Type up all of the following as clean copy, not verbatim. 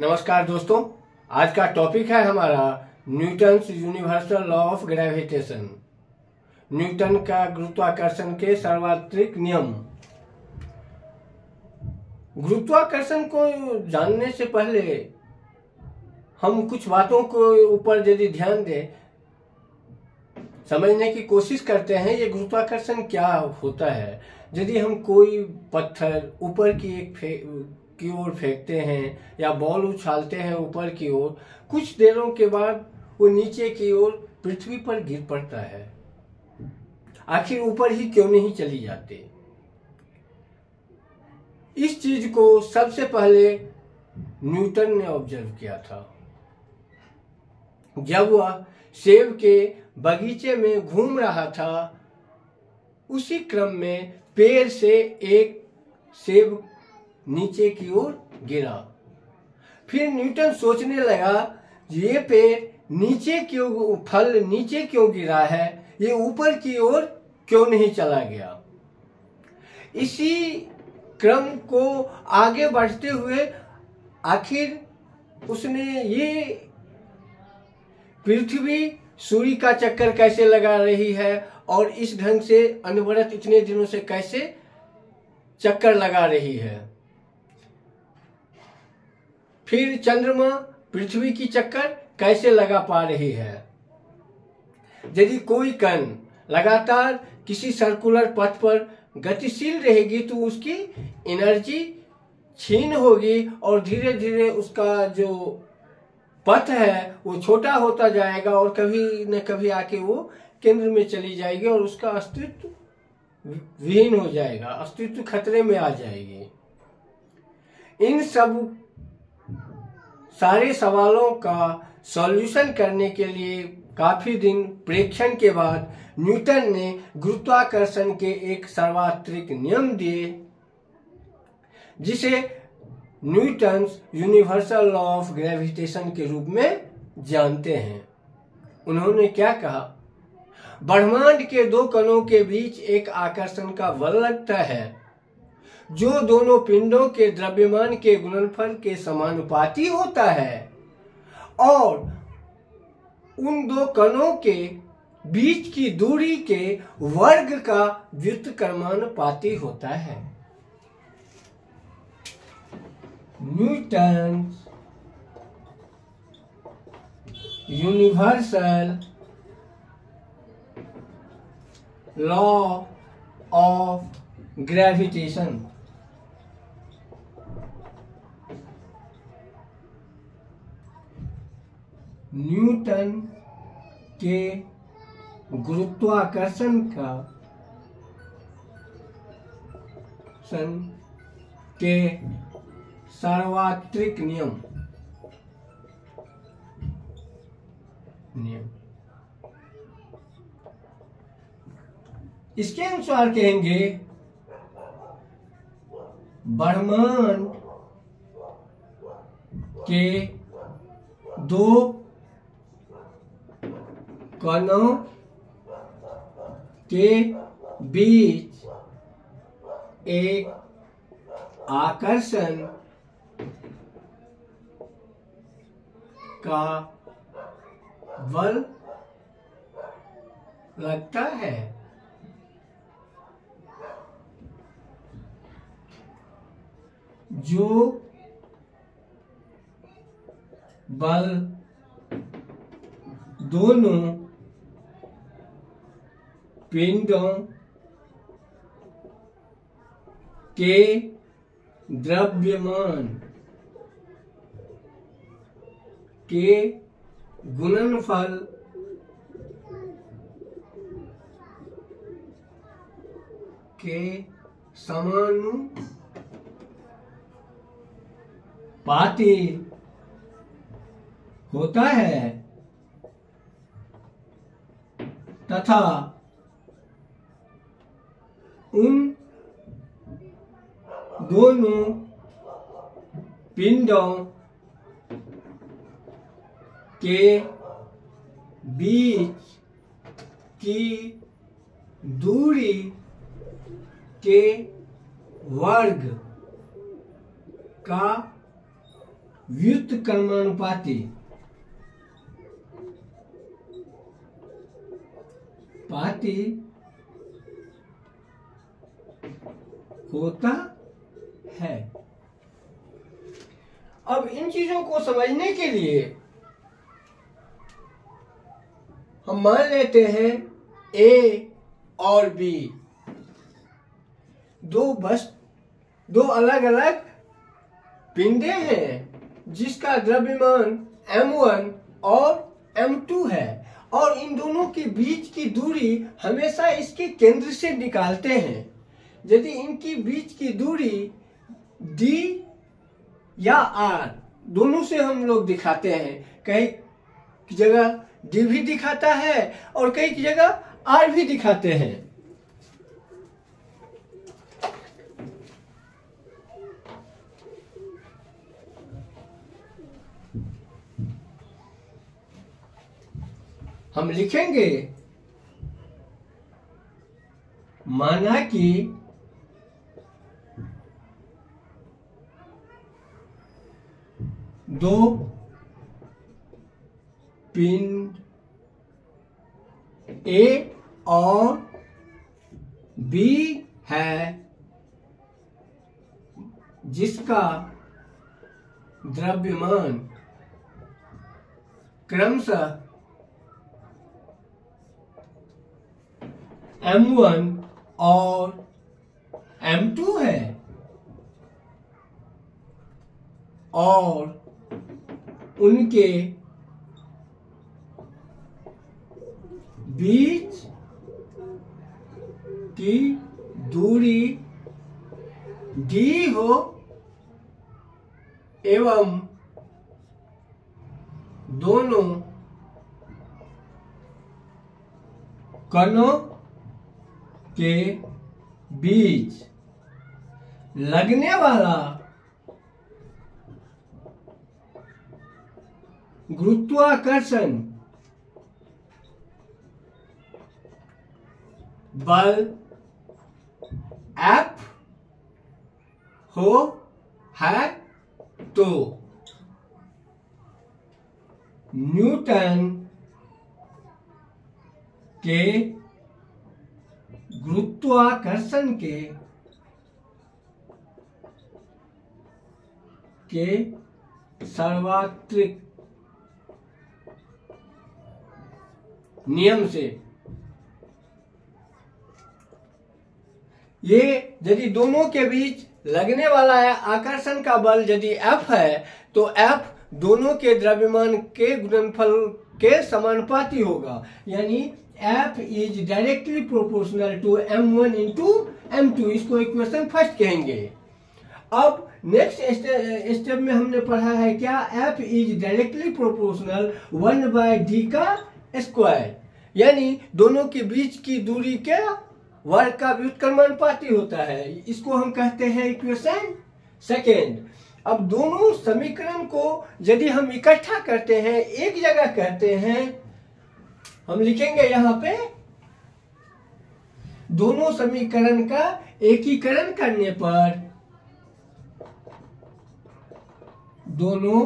नमस्कार दोस्तों, आज का टॉपिक है हमारा Newton's universal law of gravitation, Newton का गुरुत्वाकर्षण के सार्वत्रिक नियम। गुरुत्वाकर्षण को जानने से पहले हम कुछ बातों को ऊपर यदि ध्यान दें, समझने की कोशिश करते हैं ये गुरुत्वाकर्षण क्या होता है। यदि हम कोई पत्थर ऊपर की ओर फेंकते हैं या बॉल उछालते हैं ऊपर की ओर, कुछ देरों के बाद वो नीचे की ओर पृथ्वी पर गिर पड़ता है। आखिर ऊपर ही क्यों नहीं चली जाती? इस चीज को सबसे पहले न्यूटन ने ऑब्जर्व किया था जब वह सेब के बगीचे में घूम रहा था। उसी क्रम में पेड़ से एक सेब नीचे की ओर गिरा। फिर न्यूटन सोचने लगा, ये पेड़ नीचे क्यों, फल नीचे क्यों गिरा है, ये ऊपर की ओर क्यों नहीं चला गया। इसी क्रम को आगे बढ़ते हुए आखिर उसने ये पृथ्वी सूर्य का चक्कर कैसे लगा रही है और इस ढंग से अनवरत इतने दिनों से कैसे चक्कर लगा रही है। फिर चंद्रमा पृथ्वी की चक्कर कैसे लगा पा रही है। यदि कोई कण लगातार किसी सर्कुलर पथ पर गतिशील रहेगी तो उसकी एनर्जी क्षीण होगी और धीरे धीरे उसका जो पथ है वो छोटा होता जाएगा और कभी न कभी आके वो केंद्र में चली जाएगी और उसका अस्तित्व विहीन हो जाएगा, अस्तित्व खतरे में आ जाएगी। इन सब सारे सवालों का सॉल्यूशन करने के लिए काफी दिन प्रेक्षण के बाद न्यूटन ने गुरुत्वाकर्षण के एक सार्वत्रिक नियम दिए, जिसे Newton's universal law of gravitation के रूप में जानते हैं। उन्होंने क्या कहा? ब्रह्मांड के दो कणों के बीच एक आकर्षण का बल लगता है जो दोनों पिंडों के द्रव्यमान के गुणनफल के समानुपाती होता है और उन दो कणों के बीच की दूरी के वर्ग का व्युत्क्रमानुपाती होता है। Newton's universal law of gravitation Newton के गुरुत्वाकर्षण का के सार्वत्रिक नियम इसके अनुसार कहेंगे ब्रह्मांड के दो कणों के बीच एक आकर्षण का बल लगता है। जो बल दोनों पिंडों के द्रव्यमान के गुणनफल के समानुपाती होता है तथा उन दोनों पिंडों के बीच की दूरी के वर्ग का व्युत्क्रमानुपाती होता है। अब इन चीजों को समझने के लिए हम मान लेते हैं ए और बी दो अलग अलग पिंडे हैं जिसका द्रव्यमान m1 और m2 है, और इन दोनों के बीच की दूरी हमेशा इसके केंद्र से निकालते हैं। यदि इनकी बीच की दूरी d या r दोनों से हम लोग दिखाते हैं, कई जगह d भी दिखाता है और कई जगह r भी दिखाते हैं। हम लिखेंगे माना कि दो पिंड ए और बी है जिसका द्रव्यमान क्रमशः m1 और m2 है, और उनके बीच की दूरी d हो एवं दोनों कणों के बीच लगने वाला गुरुत्वाकर्षण बल F हो है तो न्यूटन के गुरुत्वाकर्षण के सार्वत्रिक नियम से ये यदि दोनों के बीच लगने वाला है आकर्षण का बल यदि F है तो F दोनों के द्रव्यमान के गुणनफल के समानुपाती होगा, यानी F is directly proportional to m1 into m2। इसको इक्वेशन फर्स्ट कहेंगे। अब नेक्स्ट स्टेप में हमने पढ़ा है क्या, F is directly proportional 1/d का स्क्वायर, यानी दोनों के बीच की दूरी के वर्ग का व्युत्क्रमानुपाती होता है। इसको हम कहते हैं इक्वेशन सेकेंड। अब दोनों समीकरण को यदि हम इकट्ठा करते हैं, एक जगह करते हैं, हम लिखेंगे यहां पे दोनों समीकरण का एकीकरण करने पर दोनों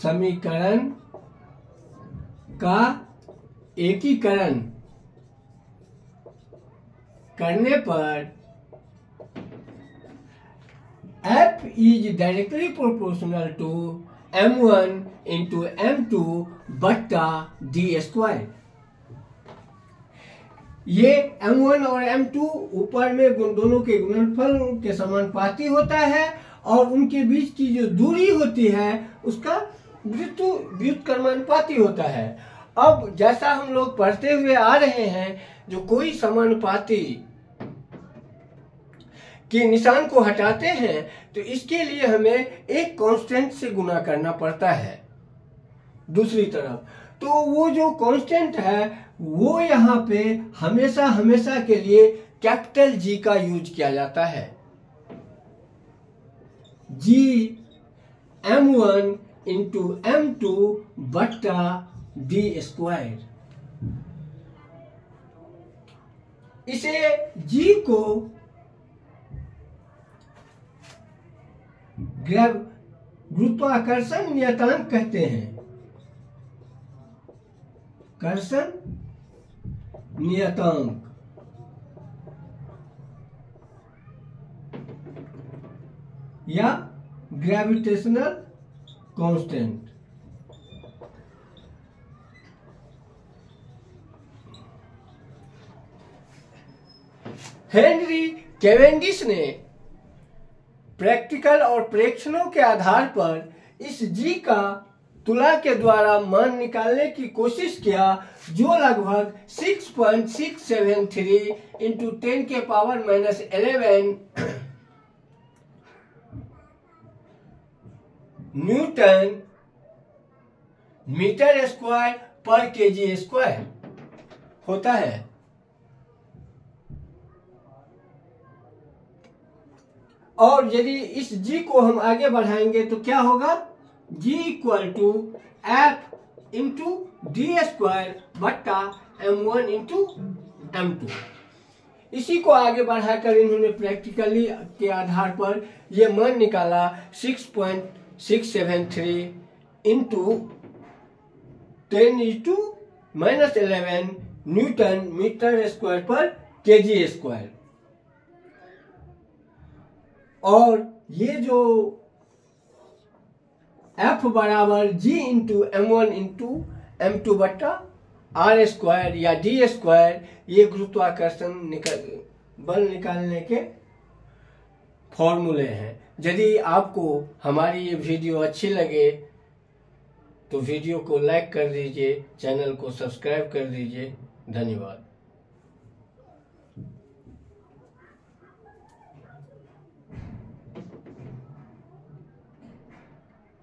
समीकरण का एकीकरण करने पर F is directly proportional to m1 into m2 बट्टा d स्क्वायर। ये m1 और m2 ऊपर में दोनों के गुणनफल के समानुपाती होता है, और उनके बीच की जो दूरी होती है उसका व्युत्क्रमानुपाती होता है। अब जैसा हम लोग पढ़ते हुए आ रहे हैं, जो कोई समानुपाती के निशान को हटाते हैं तो इसके लिए हमें एक कांस्टेंट से गुना करना पड़ता है दूसरी तरफ। तो वो जो कांस्टेंट है वो यहाँ पे हमेशा हमेशा के लिए कैपिटल G का यूज किया जाता है। G m1 इंटू m2 बट्टा d स्क्वायर। इसे G गुरुत्वाकर्षण नियतांक कहते हैं। कर्षण नियतांक या ग्रेविटेशनल कांस्टेंट। हेनरी कैवेंडिश ने प्रैक्टिकल और प्रेक्षणों के आधार पर इस जी का तुला के द्वारा मान निकालने की कोशिश किया, जो लगभग 6.673 इंटू 10 के पावर -11 न्यूटन मीटर स्क्वायर पर केजी स्क्वायर होता है। और यदि इस जी को हम आगे बढ़ाएंगे तो क्या होगा, G equal to F into D square बट्टा m1 इंटू m2। इसी को आगे बढ़ाकर इन्होंने प्रैक्टिकली के आधार पर ये मान निकाला 6.673 इंटू 10⁻⁻11 न्यूटन मीटर स्क्वायर पर केजी स्क्वायर। और ये जो F बराबर G into m1 into m2 बट्टा R स्क्वायर या D स्क्वायर, ये गुरुत्वाकर्षण बल निकालने के फॉर्मूले हैं। यदि आपको हमारी ये वीडियो अच्छी लगे तो वीडियो को लाइक कर दीजिए, चैनल को सब्सक्राइब कर दीजिए। धन्यवाद।